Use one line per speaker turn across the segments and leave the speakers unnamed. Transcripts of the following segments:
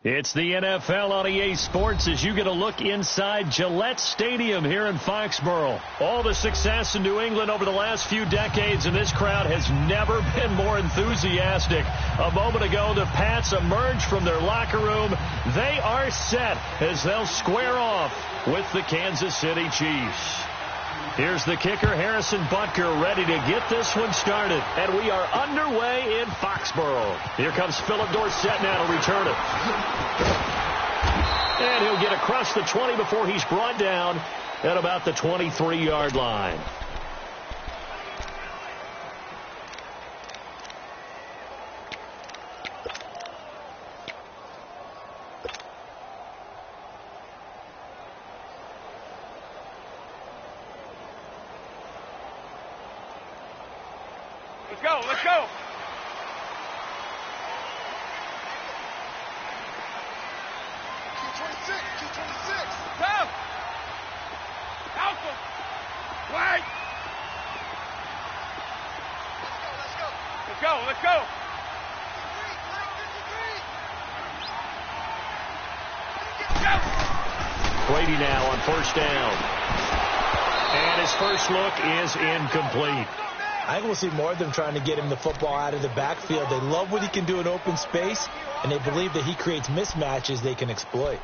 It's the NFL on EA Sports as you get a look inside Gillette Stadium here in Foxborough. All the success in New England over the last few decades, and this crowd has never been more enthusiastic. A moment ago, the Pats emerged from their locker room. They are set as they'll square off with the Kansas City Chiefs. Here's the kicker, Harrison Butker, ready to get this one started. And we are underway in Foxborough. Here comes Philip Dorsett now to return it. And he'll get across the 20 before he's brought down at about the 23-yard line.
Let's go, let's go. Q26. Go. Alpha. Wait. Let's go, let's go.
Brady now on first down. And his first look is incomplete.
I think we'll see more of them trying to get him the football out of the backfield. They love what he can do in open space, and they believe that he creates mismatches they can exploit.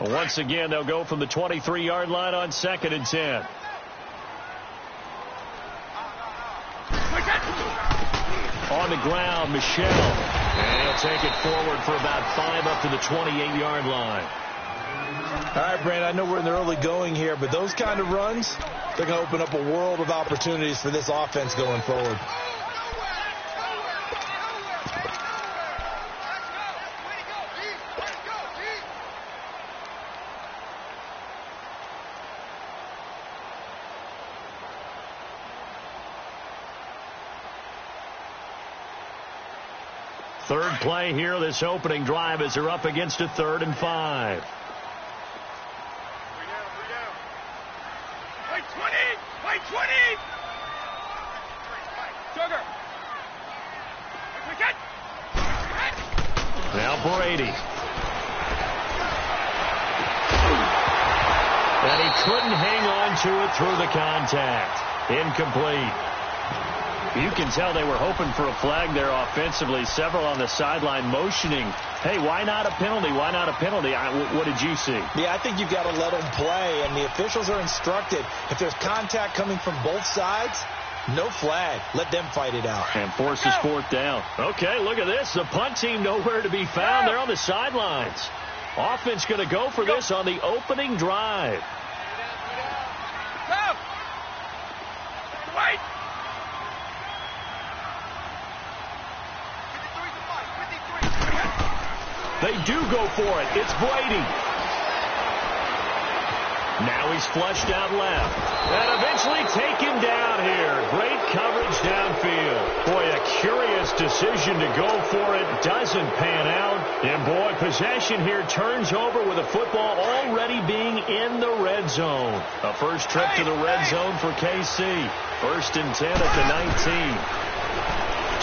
Once again, they'll go from the 23-yard line on 2nd and 10. On the ground, Michel. And he'll take it forward for about 5 up to the 28-yard line.
All right, Brandon, I know we're in the early going here, but those kind of runs, they're going to open up a world of opportunities for this offense going forward.
Third play here, this opening drive, as they're up against a 3rd and 5.
Wait 20! Wait 20! Sugar!
Now Brady. And he couldn't hang on to it through the contact. Incomplete. You can tell they were hoping for a flag there offensively. Several on the sideline motioning, hey, why not a penalty? Why not a penalty? What did you see?
Yeah, I think you've got to let them play, and the officials are instructed. If there's contact coming from both sides, no flag. Let them fight it out.
And forces 4th down. Okay, look at this. The punt team nowhere to be found. They're on the sidelines. Offense going to go for this on the opening drive.
Wait!
They do go for it. It's Brady. Now he's flushed out left. And eventually taken down here. Great coverage downfield. Boy, a curious decision to go for it. Doesn't pan out. And boy, possession here turns over with the football already being in the red zone. A first trip to the red zone for KC. 1st and 10 at the 19.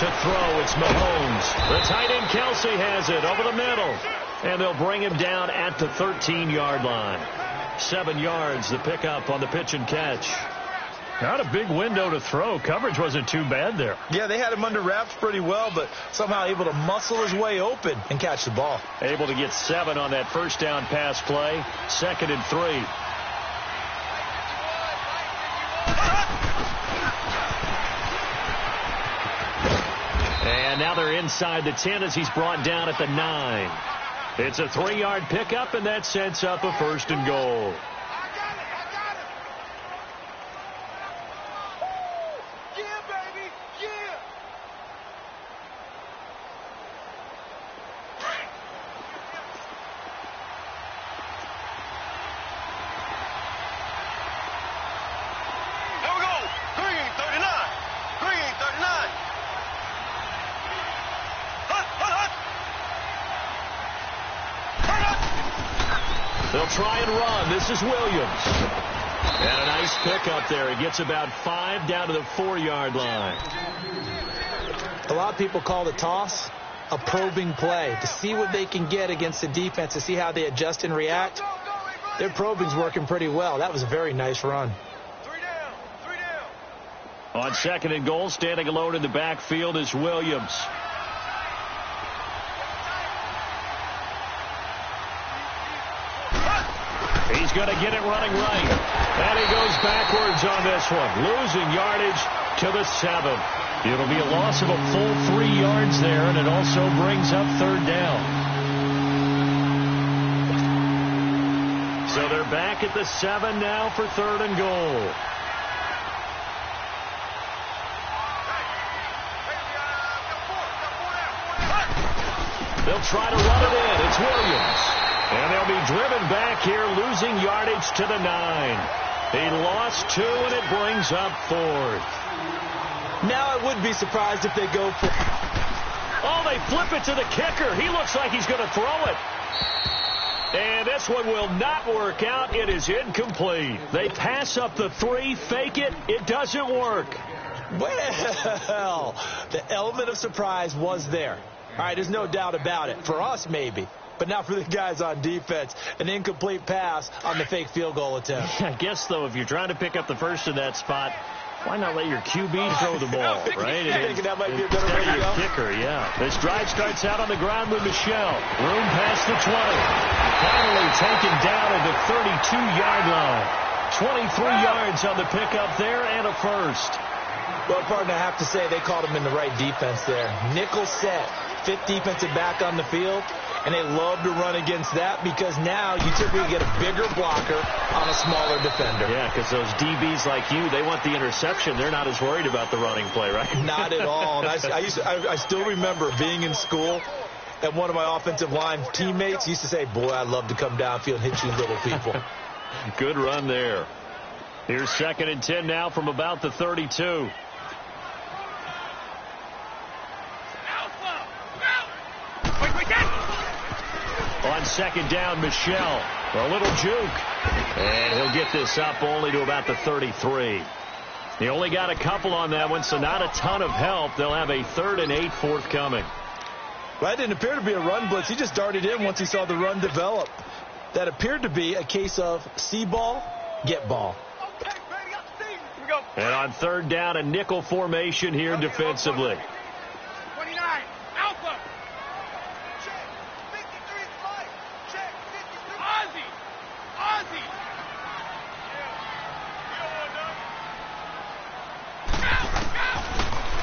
To throw, it's Mahomes. The tight end Kelsey has it over the middle. And they'll bring him down at the 13-yard line. 7 yards, the pickup on the pitch and catch. Not a big window to throw. Coverage wasn't too bad there.
Yeah, they had him under wraps pretty well, but somehow able to muscle his way open and catch the ball.
Able to get 7 on that first down pass play. 2nd and 3. And now they're inside the 10 as he's brought down at the 9. It's a 3-yard pickup, and that sets up a 1st and goal. try and run. This is Williams. And a nice pickup there. He gets about 5 down to the 4-yard line.
A lot of people call the toss a probing play to see what they can get against the defense, to see how they adjust and react. Their probing's working pretty well. That was a very nice run.
3 down. 3 down.
On 2nd and goal, standing alone in the backfield is Williams. He's going to get it running right. And he goes backwards on this one, losing yardage to the 7. It'll be a loss of a full 3 yards there, and it also brings up 3rd down. So they're back at the 7 now for 3rd and goal. They'll try to run it in. It's Williams. And they'll be driven back here, losing yardage to the 9. He lost 2, and it brings up 4th.
Now I would be surprised if they go for...
Oh, they flip it to the kicker. He looks like he's going to throw it. And this one will not work out. It is incomplete. They pass up the 3, fake it. It doesn't work.
Well, the element of surprise was there. All right, there's no doubt about it. For us, maybe. But not for the guys on defense. An incomplete pass on the fake field goal attempt.
I guess, though, if you're trying to pick up the first in that spot, why not let your QB throw the ball, right?
I think that might be a better way to go.
Kicker, yeah. This drive starts out on the ground with Michelle. Room past the 20. Finally taken down at the 32-yard line. 23 yards on the pickup there and a first.
Well, partner, I have to say they called him in the right defense there. Nickel set, 5th defensive back on the field. And they love to run against that because now you typically get a bigger blocker on a smaller defender.
Yeah, because those DBs like you, they want the interception. They're not as worried about the running play, right?
Not at all. And I still remember being in school, and one of my offensive line teammates used to say, boy, I'd love to come downfield and hit you little people.
Good run there. Here's 2nd and 10 now from about the 32. On 2nd down, Michelle. A little juke. And he'll get this up only to about the 33. He only got a couple on that one, so not a ton of help. They'll have a 3rd and 8 forthcoming.
Well, that didn't appear to be a run blitz. He just darted in once he saw the run develop. That appeared to be a case of see ball, get ball.
Okay, baby, got the team. Here we go.
And on 3rd down, a nickel formation here defensively.
29. Alpha. Check. 53 flight. Check. 53. Ozzy. Ozzy.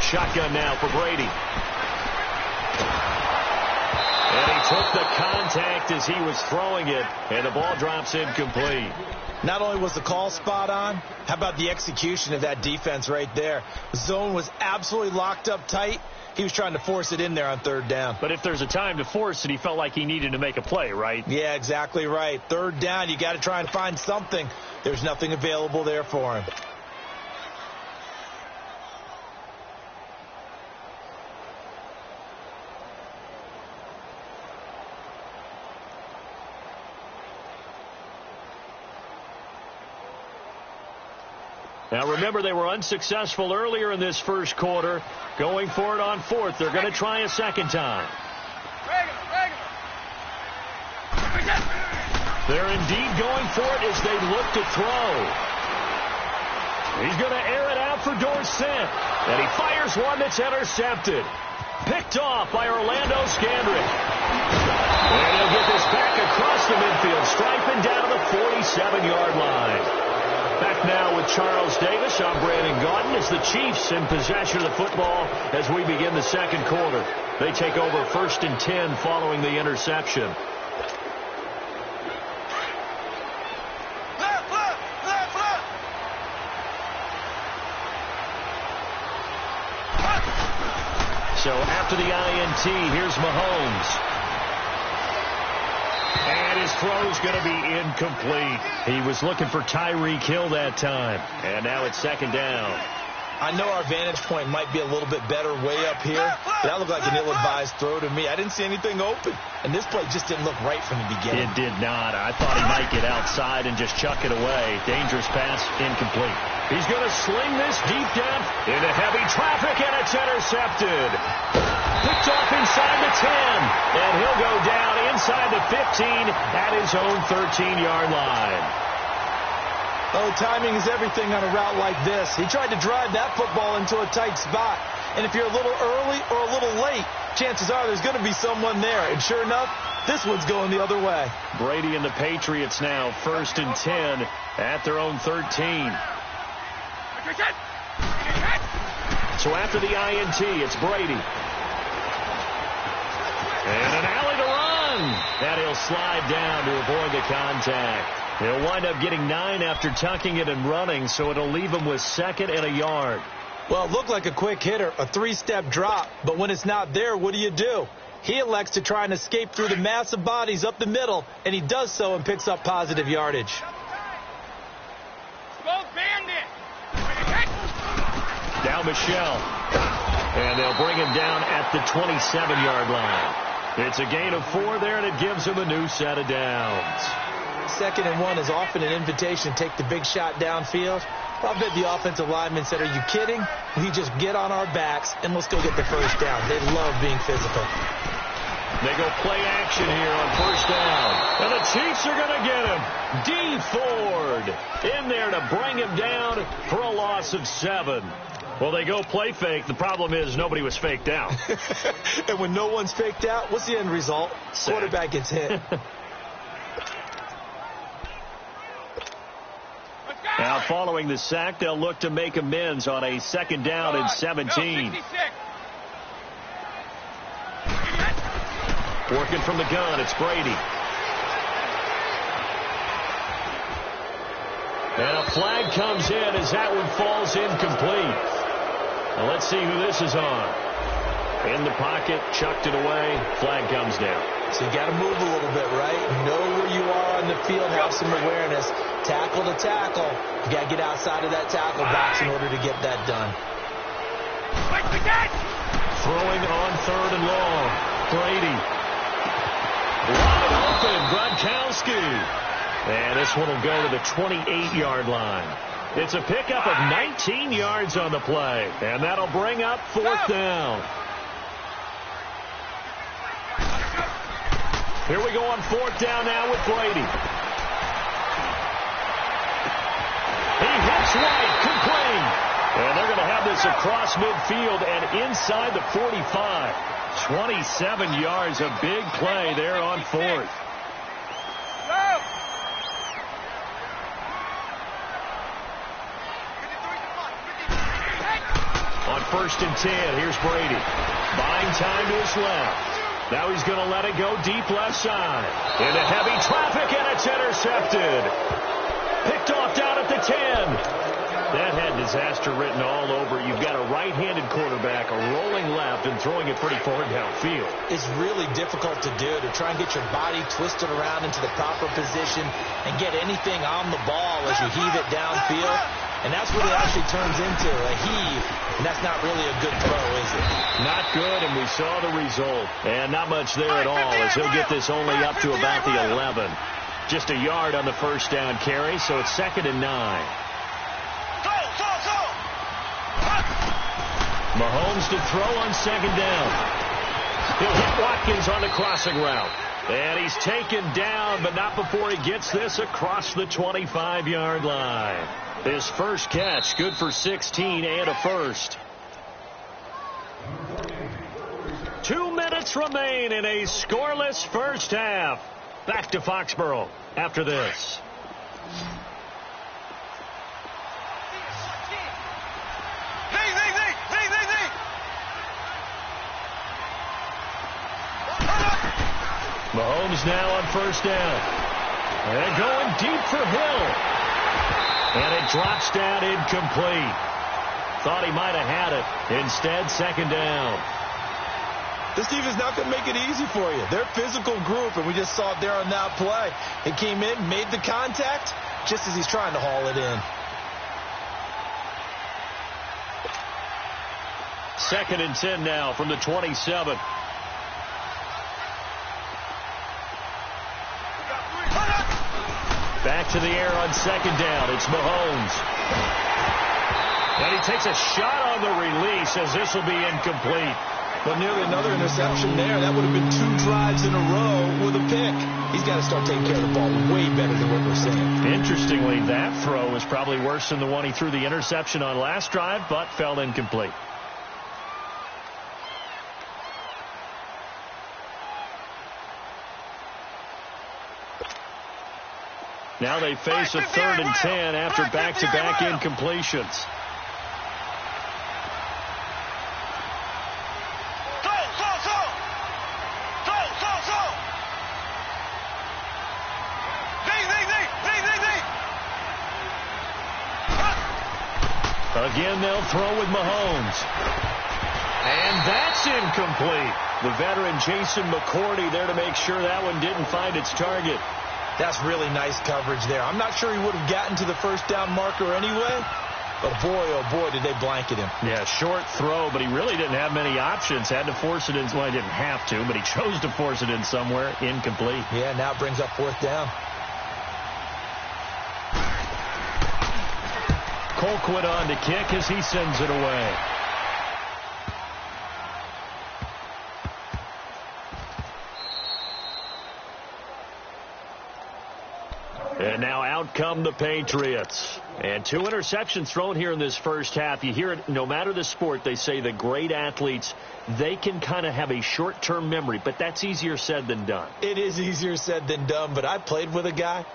Shotgun now for Brady. And he took the contact as he was throwing it, and the ball drops incomplete.
Not only was the call spot on, how about the execution of that defense right there? The zone was absolutely locked up tight. He was trying to force it in there on 3rd down.
But if there's a time to force it, he felt like he needed to make a play, right?
Yeah, exactly right. 3rd down, you got to try and find something. There's nothing available there for him.
Now, remember, they were unsuccessful earlier in this first quarter. Going for it on 4th. They're going to try a second time.
Regular.
They're indeed going for it as they look to throw. He's going to air it out for Dorsett. And he fires one that's intercepted. Picked off by Orlando Scandrick. And he'll get this back across the midfield, striping down to the 47-yard line. Back now with Charles Davis. I'm Brandon Gaudin as the Chiefs in possession of the football as we begin the second quarter. They take over 1st and 10 following the interception.
Left.
So after the INT, here's Mahomes. And his throw's going to be incomplete. He was looking for Tyreek Hill that time. And now it's 2nd down.
I know our vantage point might be a little bit better way up here, but that looked like an ill-advised throw to me. I didn't see anything open, and this play just didn't look right from the beginning.
It did not. I thought he might get outside and just chuck it away. Dangerous pass, incomplete. He's going to sling this deep down into heavy traffic, and it's intercepted. Picked off inside the 10, and he'll go down inside the 15 at his own 13-yard line.
Oh, timing is everything on a route like this. He tried to drive that football into a tight spot. And if you're a little early or a little late, chances are there's going to be someone there. And sure enough, this one's going the other way.
Brady and the Patriots now 1st and 10 at their own 13. So after the INT, it's Brady. And an alley to run. And he'll slide down to avoid the contact. He'll wind up getting 9 after tucking it and running, so it'll leave him with 2nd and a yard.
Well, it looked like a quick hitter, a 3-step drop, but when it's not there, what do? He elects to try and escape through the massive bodies up the middle, and he does so and picks up positive yardage.
Down Michelle, and they'll bring him down at the 27-yard line. It's a gain of 4 there, and it gives him a new set of downs.
2nd and 1 is often an invitation to take the big shot downfield. I bet the offensive lineman said, are you kidding? We just get on our backs and let's go get the first down. They love being physical.
They go play action here on 1st down. And the Chiefs are going to get him. D. Ford in there to bring him down for a loss of 7. Well, they go play fake. The problem is nobody was faked out.
And when no one's faked out, what's the end result?
Sack.
Quarterback gets hit.
Now, following the sack, they'll look to make amends on a 2nd down and 17. Working from the gun, it's Brady. And a flag comes in as that one falls incomplete. Now, let's see who this is on. In the pocket, chucked it away, flag comes down.
So you got to move a little bit, right? Know where you are on the field, have some awareness. Tackle to tackle. You got to get outside of that tackle box in order to get that done.
Throwing on 3rd and long. Brady. Wide open, Gronkowski. And this one will go to the 28-yard line. It's a pickup of 19 yards on the play. And that'll bring up 4th down. Here we go on 4th down now with Brady. He hits right, complete. And they're going to have this across midfield and inside the 45. 27 yards, a big play there on 4th. On 1st and 10, here's Brady. Buying time to his left. Now he's going to let it go deep left side. Into heavy traffic, and it's intercepted. Picked off down at the 10. That had disaster written all over. You've got a right-handed quarterback, a rolling left, and throwing it pretty far downfield.
It's really difficult to do, to try and get your body twisted around into the proper position and get anything on the ball as you heave it downfield. And that's what it actually turns into, a heave. And that's not really a good throw, is it?
Not good, and we saw the result. And not much there at all, as he'll get this only up to about the 11. Just a yard on the 1st down carry, so it's 2nd and 9. Mahomes to throw on 2nd down. He'll hit Watkins on the crossing route. And he's taken down, but not before he gets this across the 25-yard line. His first catch, good for 16 and a first. 2 minutes remain in a scoreless first half. Back to Foxborough after this. Mahomes now on 1st down. And going deep for Hill. And it drops down incomplete. Thought he might have had it. Instead, 2nd down.
This defense is not going to make it easy for you. They're a physical group, and we just saw it there on that play. It came in, made the contact, just as he's trying to haul it in.
2nd and 10 now from the 27. Back to the air on 2nd down. It's Mahomes. And he takes a shot on the release as this will be incomplete.
But nearly another interception there. That would have been 2 drives in a row with a pick. He's got to start taking care of the ball way better than what we're seeing.
Interestingly, that throw was probably worse than the one he threw the interception on last drive, but fell incomplete. Now they face a 3rd and 10 after back-to-back incompletions. Again, they'll throw with Mahomes. And that's incomplete. The veteran Jason McCourty there to make sure that one didn't find its target.
That's really nice coverage there. I'm not sure he would have gotten to the first down marker anyway, but boy, oh boy, did they blanket him.
Yeah, short throw, but he really didn't have many options. Had to force it in. Well, he didn't have to, but he chose to force it in somewhere. Incomplete.
Yeah, now it brings up 4th down.
Colquitt on to kick as he sends it away. And now out come the Patriots. And 2 interceptions thrown here in this first half. You hear it no matter the sport. They say the great athletes, they can kind of have a short-term memory, but that's easier said than done.
It is easier said than done, but I played with a guy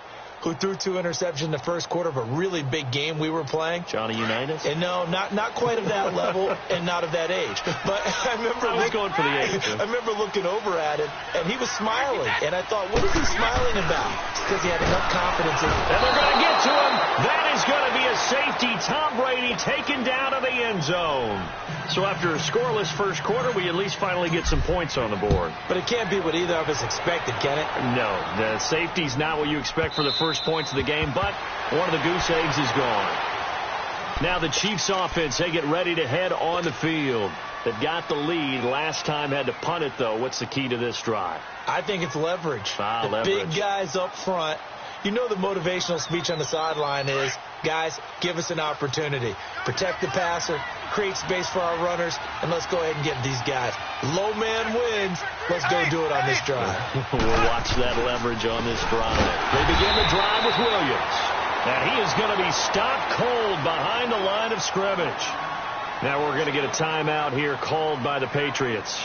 who threw 2 interceptions in the first quarter of a really big game we were playing.
Johnny Unitas?
And no, not quite of that level and not of that age. But I was
going for the age.
I remember looking over at him, and he was smiling. And I thought, what is he smiling about? It's because he had enough confidence in him.
And they're going to get to him. That is going to be a safety. Tom Brady taken down to the end zone. So after a scoreless first quarter, we at least finally get some points on the board.
But it can't be what either of us expected, can it?
No, the safety's not what you expect for the first points of the game, but one of the goose eggs is gone. Now the Chiefs offense, they get ready to head on the field. They've got the lead. Last time had to punt it, though. What's the key to this drive?
I think it's leverage.
Leverage.
Big guys up front. You know the motivational speech on the sideline is, guys, give us an opportunity. Protect the passer, create space for our runners, and let's go ahead and get these guys. Low man wins. Let's go do it on this drive.
We'll watch that leverage on this drive. They begin the drive with Williams. And he is going to be stopped cold behind the line of scrimmage. Now we're going to get a timeout here called by the Patriots,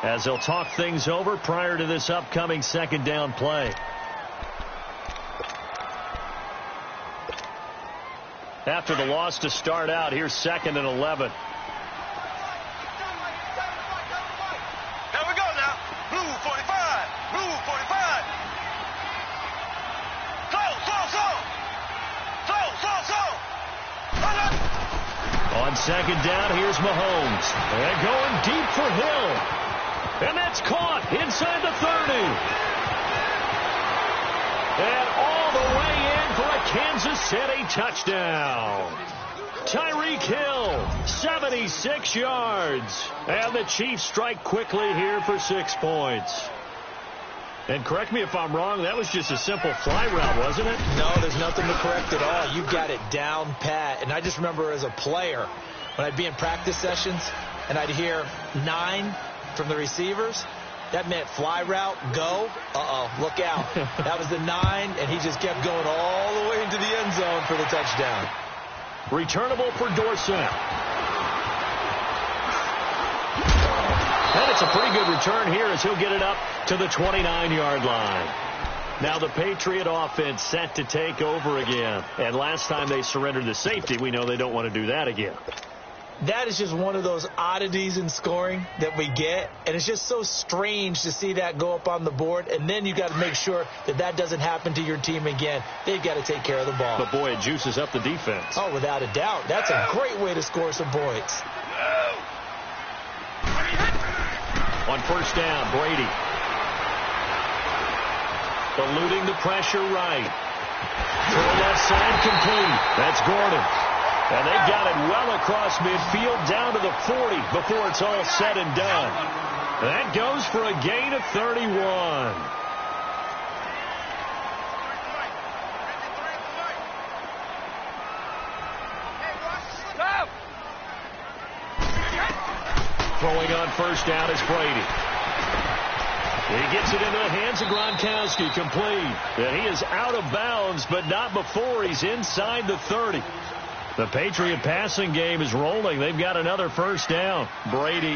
as they'll talk things over prior to this upcoming 2nd down play. After the loss to start out, here's 2nd and 11.
Here we go now. Blue 45. Blue 45.
On 2nd down, here's Mahomes. And going deep for Hill. And that's caught inside the 30. And all the way in for a Kansas City touchdown. Tyreek Hill, 76 yards. And the Chiefs strike quickly here for 6 points. And correct me if I'm wrong, that was just a simple fly route, wasn't it?
No, there's nothing to correct at all. You got it down pat. And I just remember as a player, when I'd be in practice sessions and I'd hear 9 from the receivers, that meant fly route, go. Look out. That was the 9, and he just kept going all the way into the end zone for the touchdown.
Returnable for Dorsett. And it's a pretty good return here as he'll get it up to the 29-yard line. Now the Patriot offense set to take over again. And last time they surrendered the safety, we know they don't want to do that again.
That is just one of those oddities in scoring that we get, and it's just so strange to see that go up on the board, and then you got to make sure that that doesn't happen to your team again. They've got to take care of the ball.
But, boy, it juices up the defense.
Oh, without a doubt. That's a great way to score some points.
On 1st down, Brady. Eluding the pressure right. To the left side, complete. That's Gordon. And they've got it well across midfield down to the 40 before it's all said and done. That goes for a gain of 31. Throwing on first down is Brady. He gets it into the hands of Gronkowski, complete. And he is out of bounds, but not before he's inside the 30. The Patriot passing game is rolling. They've got another first down. Brady,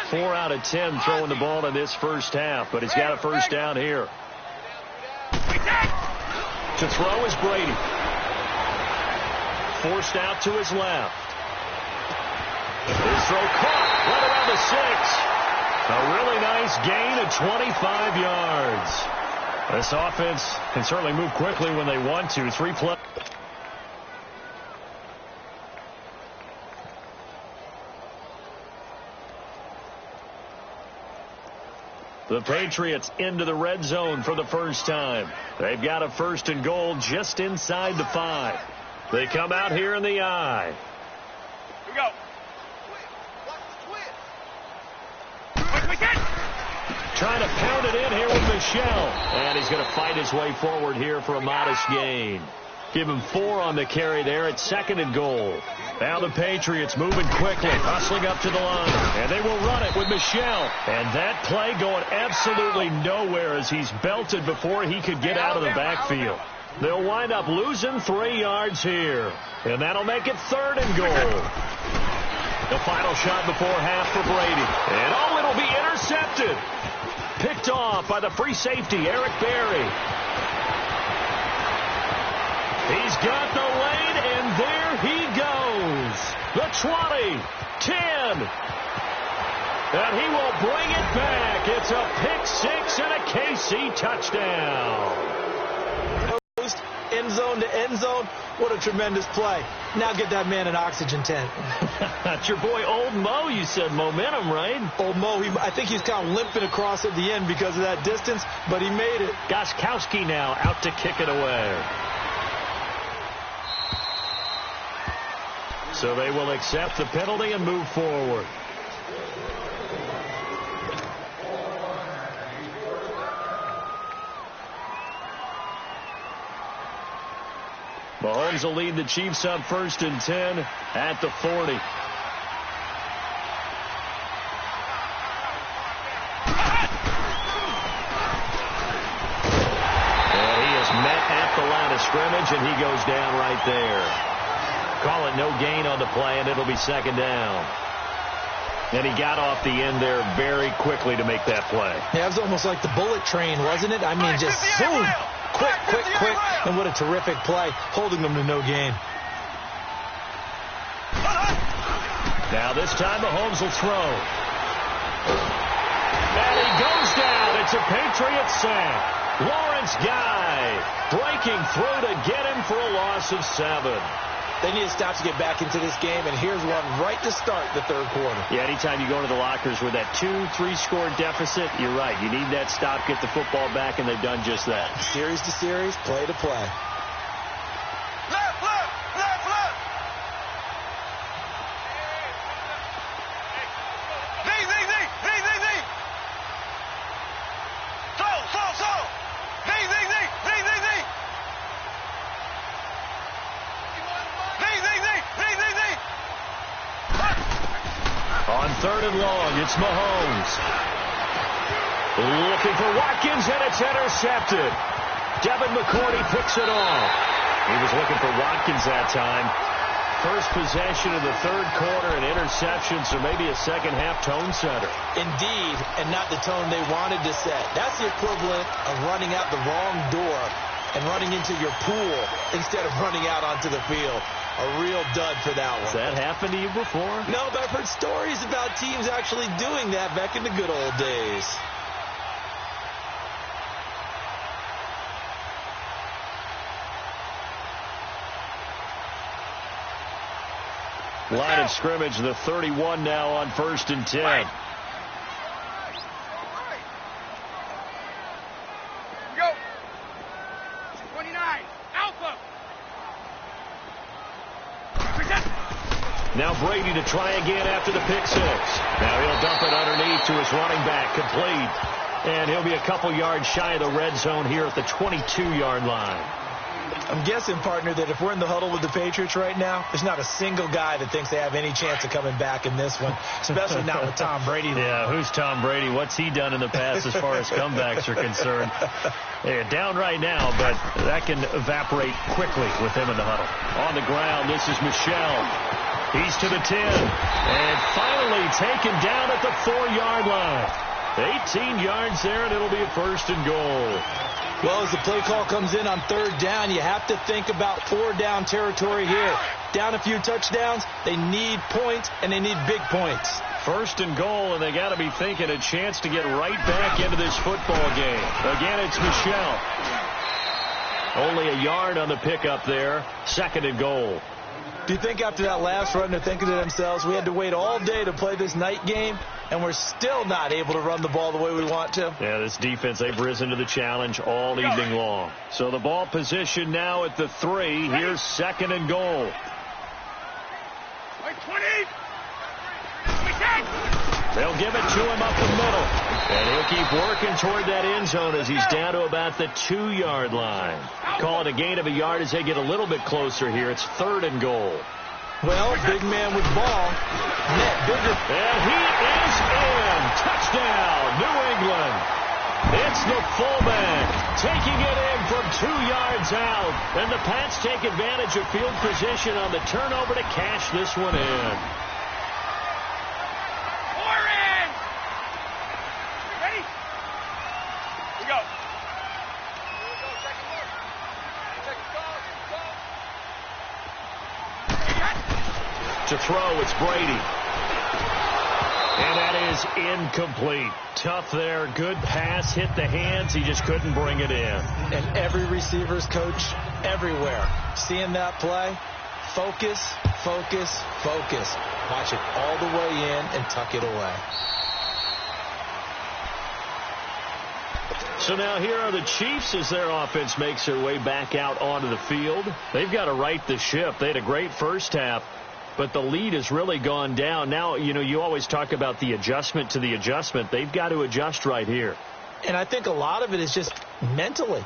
4 out of 10 throwing the ball in this first half, but he's got a first down here. To throw is Brady. Forced out to his left. His throw caught right around the 6. A really nice gain of 25 yards. This offense can certainly move quickly when they want to. 3 plays. The Patriots into the red zone for the first time. They've got a first and goal just inside the 5. They come out here in the I.
Here we go.
Trying to pound it in here with Michel. And he's going to fight his way forward here for a modest gain. Give him 4 on the carry there at 2nd and goal. Now the Patriots moving quickly, hustling up to the line. And they will run it with Michel. And that play going absolutely nowhere as he's belted before he could get out of the backfield. They'll wind up losing 3 yards here. And that'll make it 3rd and goal. The final shot before half for Brady. And it'll be intercepted. Picked off by the free safety, Eric Berry. He's got the lane, and there he goes. The 20, 10. And he will bring it back. It's a pick 6 and a KC touchdown.
End zone to end zone. What a tremendous play. Now get that man an oxygen tent.
That's your boy Old Mo. You said momentum, right?
Old Mo, I think he's kind of limping across at the end because of that distance, but he made it.
Gostkowski now out to kick it away. So they will accept the penalty and move forward. Mahomes will lead the Chiefs up 1st and 10 at the 40. And he is met at the line of scrimmage, and he goes down right there. Call it no gain on the play, and it'll be 2nd down. And he got off the end there very quickly to make that play.
Yeah, it was almost like the bullet train, wasn't it? I mean, just boom. Quick, quick, quick. And what a terrific play, holding them to no gain.
Now this time Mahomes will throw. And he goes down. It's a Patriot sack. Lawrence Guy breaking through to get him for a loss of 7.
They need to stop to get back into this game, and here's one right to start the 3rd quarter.
Yeah, anytime you go into the lockers with that 2-3 score deficit, you're right. You need that stop, get the football back, and they've done just that.
Series to series, play to play.
Left, left, left, left. Knee, knee, knee, knee, knee, knee. Throw, throw, throw. Knee, knee, knee, knee, knee, knee.
On 3rd and long, it's Mahomes. Looking for Watkins, and it's intercepted. Devin McCourty picks it off. He was looking for Watkins that time. First possession of the 3rd quarter, and interception, so maybe a second-half tone setter.
Indeed, and not the tone they wanted to set. That's the equivalent of running out the wrong door and running into your pool instead of running out onto the field. A real dud for that one.
Has that happened to you before?
No, but I've heard stories about teams actually doing that back in the good old days.
Line of scrimmage, the 31 now on 1st and 10.
Right. Go. 29. Alpha. Present.
Now Brady to try again after the pick six. Now he'll dump it underneath to his running back, complete. And he'll be a couple yards shy of the red zone here at the 22-yard line.
I'm guessing, partner, that if we're in the huddle with the Patriots right now, there's not a single guy that thinks they have any chance of coming back in this one, especially not with Tom Brady.
Yeah, who's Tom Brady? What's he done in the past as far as comebacks are concerned? They're down right now, but that can evaporate quickly with him in the huddle. On the ground, this is Michel. He's to the 10. And finally taken down at the 4-yard line. 18 yards there, and it'll be a first and goal.
Well, as the play call comes in on third down, you have to think about 4-down territory here. Down a few touchdowns, they need points, and they need big points.
First and goal, and they got to be thinking a chance to get right back into this football game. Again, it's Michel. Only a yard on the pickup there. Second and goal.
Do you think after that last run they're thinking to themselves, we had to wait all day to play this night game, and we're still not able to run the ball the way we want to?
Yeah, this defense, they've risen to the challenge all evening long. So the ball position now at the 3. Here's second and goal.
20.
They'll give it to him up the middle. And he'll keep working toward that end zone as he's down to about the 2-yard line. Call it a gain of a yard as they get a little bit closer here. It's third and goal.
Well, big man with ball. Net bigger.
And he is in. Touchdown, New England. It's the fullback taking it in from 2 yards out. And the Pats take advantage of field position on the turnover to cash this one in. To throw, it's Brady. And that is incomplete. Tough there. Good pass. Hit the hands. He just couldn't bring it in.
And every receiver's coach everywhere. Seeing that play, focus, focus, focus. Watch it all the way in and tuck it away.
So now here are the Chiefs as their offense makes their way back out onto the field. They've got to right the ship. They had a great first half, but the lead has really gone down. Now, you know, you always talk about the adjustment to the adjustment. They've got to adjust right here.
And I think a lot of it is just mentally.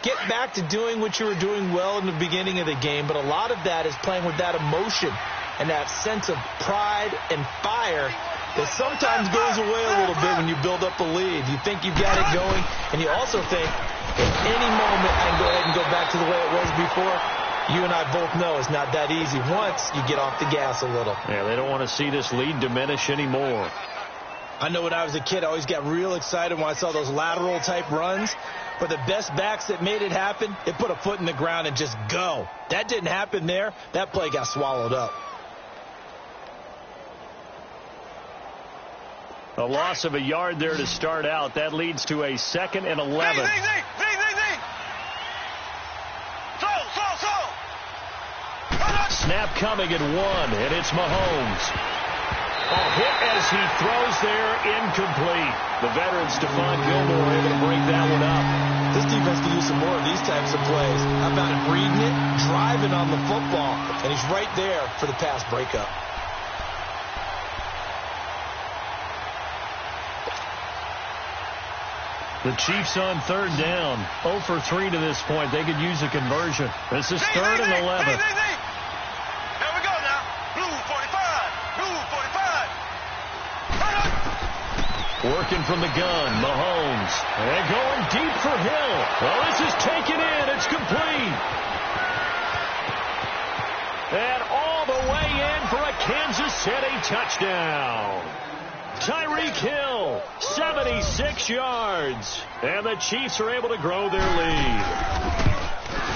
Get back to doing what you were doing well in the beginning of the game, but a lot of that is playing with that emotion and that sense of pride and fire that sometimes goes away a little bit when you build up a lead. You think you've got it going, and you also think, at any moment I can go ahead and go back to the way it was before. You and I both know it's not that easy once you get off the gas a little.
Yeah, they don't want to see this lead diminish anymore.
I know when I was a kid, I always got real excited when I saw those lateral-type runs. But the best backs that made it happen, they put a foot in the ground and just go. That didn't happen there. That play got swallowed up.
A loss of a yard there to start out. That leads to a 2nd and 11. Snap coming at 1, and it's Mahomes. A hit as he throws there, incomplete. The veteran Stephon Gilmore able to break that one up.
This defense can use some more of these types of plays. How about him reading it, driving on the football, and he's right there for the pass breakup.
The Chiefs on third down. 0 for 3 to this point. They could use a conversion. This is 3rd and 11.
Here we go now. Blue 45. Blue 45.
Working from the gun. Mahomes. And going deep for Hill. Well, this is taken in. It's complete. And all the way in for a Kansas City touchdown. Tyreek Hill, 76 yards. And the Chiefs are able to grow their lead.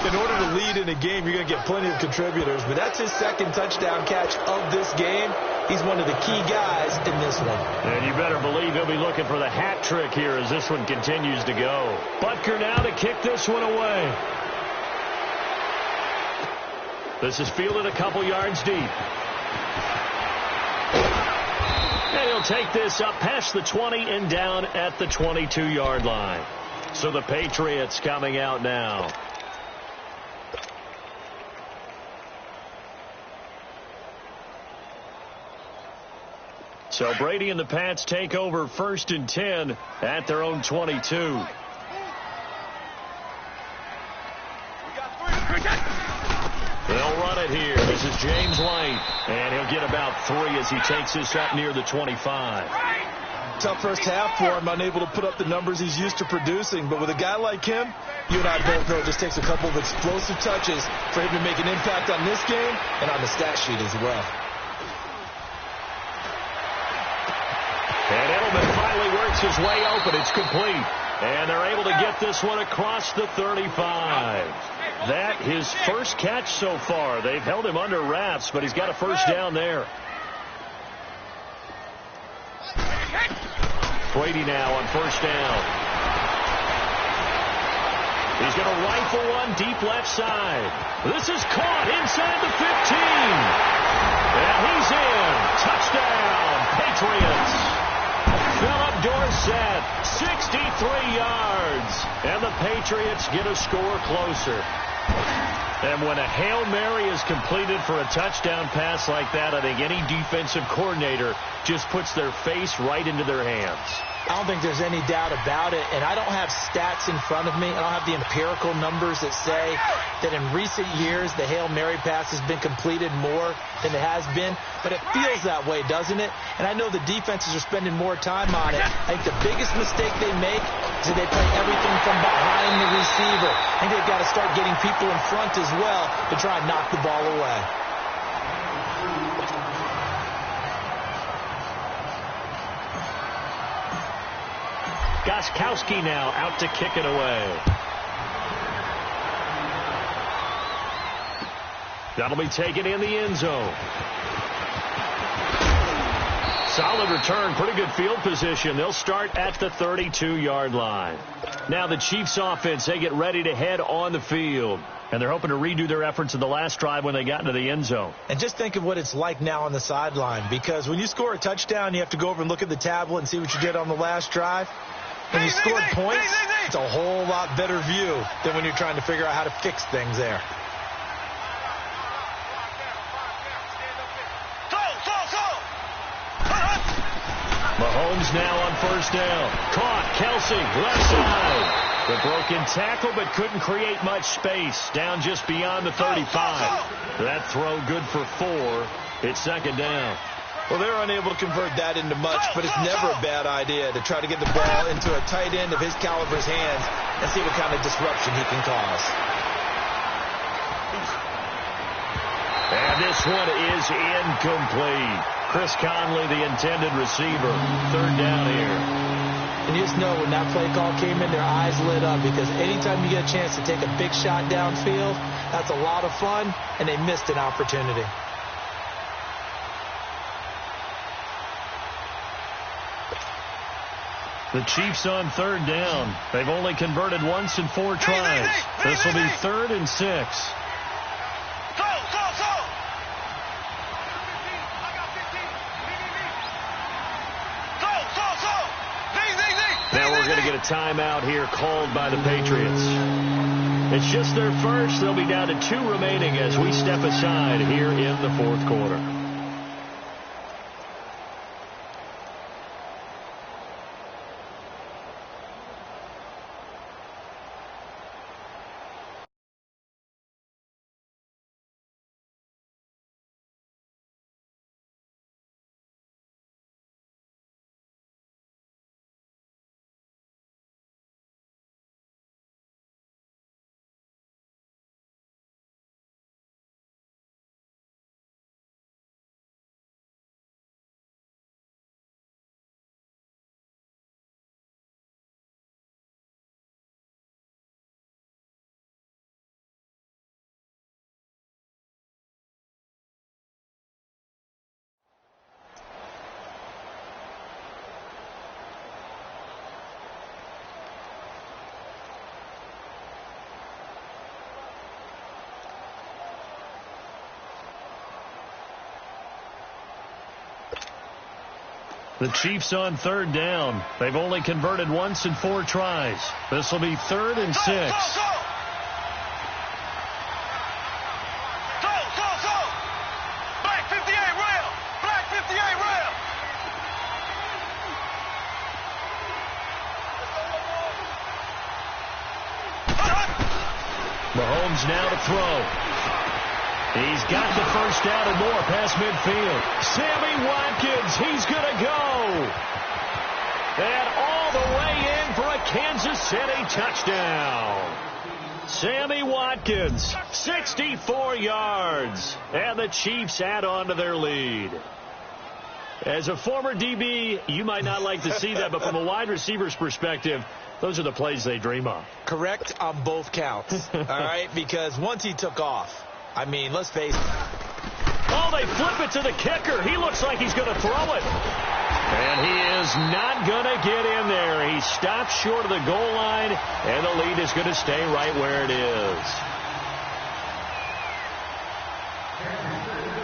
In order to lead in a game, you're going to get plenty of contributors. But that's his 2nd touchdown catch of this game. He's one of the key guys in this one. And you better believe he'll be looking for the hat trick here as this one continues to go. Butker now to kick this one away. This is fielded a couple yards deep. And he'll take this up past the 20 and down at the 22-yard line. So the Patriots coming out now. So Brady and the Pats take over 1st and 10 at their own 22. They'll run it here. This is James White, and he'll get about 3 as he takes this up near the 25.
Tough first half for him, unable to put up the numbers he's used to producing. But with a guy like him, you and I both know it just takes a couple of explosive touches for him to make an impact on this game and on the stat sheet as well.
And Edelman finally works his way open. It's complete. And they're able to get this one across the 35. That his first catch so far. They've held him under wraps, but he's got a first down there. Brady now on first down. He's going to rifle one deep left side. This is caught inside the 15. And he's in. Touchdown, Patriots. Philip Dorsett, 63 yards. And the Patriots get a score closer. And when a Hail Mary is completed for a touchdown pass like that, I think any defensive coordinator just puts their face right into their hands.
I don't think there's any doubt about it, and I don't have stats in front of me. I don't have the empirical numbers that say that in recent years the Hail Mary pass has been completed more than it has been, but it feels that way, doesn't it? And I know the defenses are spending more time on it. I think the biggest mistake they make is that they play everything from behind the receiver. I think they've got to start getting people in front as well to try and knock the ball away.
Gostkowski now out to kick it away. That'll be taken in the end zone. Solid return, pretty good field position. They'll start at the 32-yard line. Now the Chiefs offense, they get ready to head on the field. And they're hoping to redo their efforts in the last drive when they got into the end zone. And
just think of what it's like now on the sideline, because when you score a touchdown, you have to go over and look at the tablet and see what you did on the last drive. When you scored points, it's a whole lot better view than when you're trying to figure out how to fix things there.
Mahomes now on first down. Caught. Kelsey, left side. The broken tackle, but couldn't create much space. Down just beyond the 35. That throw good for 4. It's second down.
Well, they're unable to convert that into much, but it's never a bad idea to try to get the ball into a tight end of his caliber's hands and see what kind of disruption he can cause.
And this one is incomplete. Chris Conley, the intended receiver. Third down here.
And you just know when that play call came in, their eyes lit up, because anytime you get a chance to take a big shot downfield, that's a lot of fun, and they missed an opportunity.
The Chiefs on third down. They've only converted once in 4 tries. This will be 3rd and 6. Now we're going to get a timeout here called by the Patriots. It's just their first. They'll be down to 2 remaining as we step aside here in the 4th quarter. The Chiefs on third down. They've only converted once in 4 tries. This will be 3rd and 6.
Black 58 rail. Black 58 rail.
Mahomes now to throw. He's got the first down and more past midfield. Sammy Watkins, he's going to go. And all the way in for a Kansas City touchdown. Sammy Watkins, 64 yards. And the Chiefs add on to their lead. As a former DB, you might not like to see that, but from a wide receiver's perspective, those are the plays they dream of.
Correct on both counts, all right? Because once he took off, I mean, let's face it.
Oh, they flip it to the kicker. He looks like he's going to throw it. And he is not going to get in there. He stops short of the goal line, and the lead is going to stay right where it is.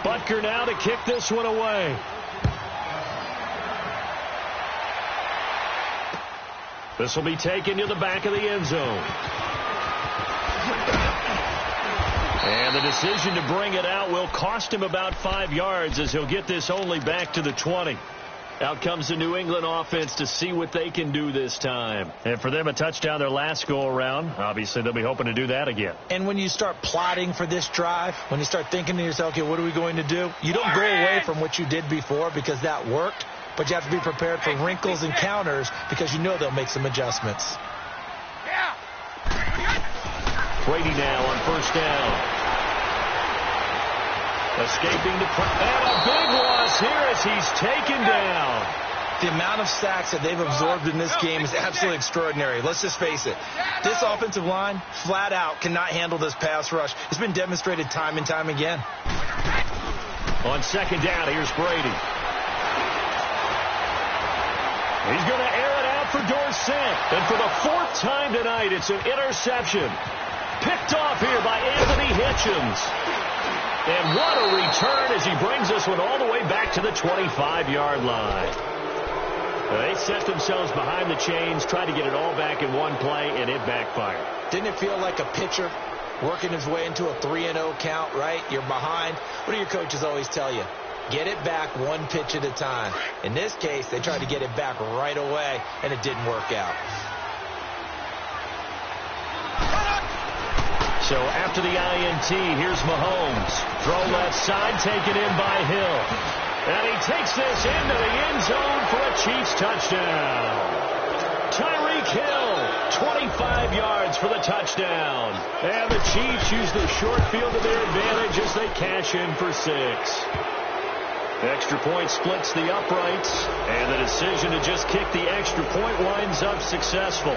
Butker now to kick this one away. This will be taken to the back of the end zone. And the decision to bring it out will cost him about 5 yards as he'll get this only back to the 20. Out comes the New England offense to see what they can do this time. And for them, a touchdown their last go-around. Obviously, they'll be hoping to do that again.
And when you start plotting for this drive, when you start thinking to yourself, okay, what are we going to do? You don't go away from what you did before because that worked. But you have to be prepared for wrinkles and counters because you know they'll make some adjustments.
Brady now on first down. Escaping the and a big loss here as he's taken down.
The amount of sacks that they've absorbed in this game is absolutely extraordinary. Let's just face it. This offensive line, flat out, cannot handle this pass rush. It's been demonstrated time and time again.
On second down, here's Brady. He's going to air it out for Dorsett. And for the 4th time tonight, it's an interception. Picked off here by Anthony Hitchens. And what a return as he brings this one all the way back to the 25-yard line. They set themselves behind the chains, tried to get it all back in one play, and it backfired.
Didn't it feel like a pitcher working his way into a 3-0 count, right? You're behind. What do your coaches always tell you? Get it back one pitch at a time. In this case, they tried to get it back right away, and it didn't work out.
So after the INT, here's Mahomes. Throw left side, taken in by Hill. And he takes this into the end zone for a Chiefs touchdown. Tyreek Hill, 25 yards for the touchdown. And the Chiefs use the short field to their advantage as they cash in for 6. Extra point splits the uprights, and the decision to just kick the extra point winds up successful.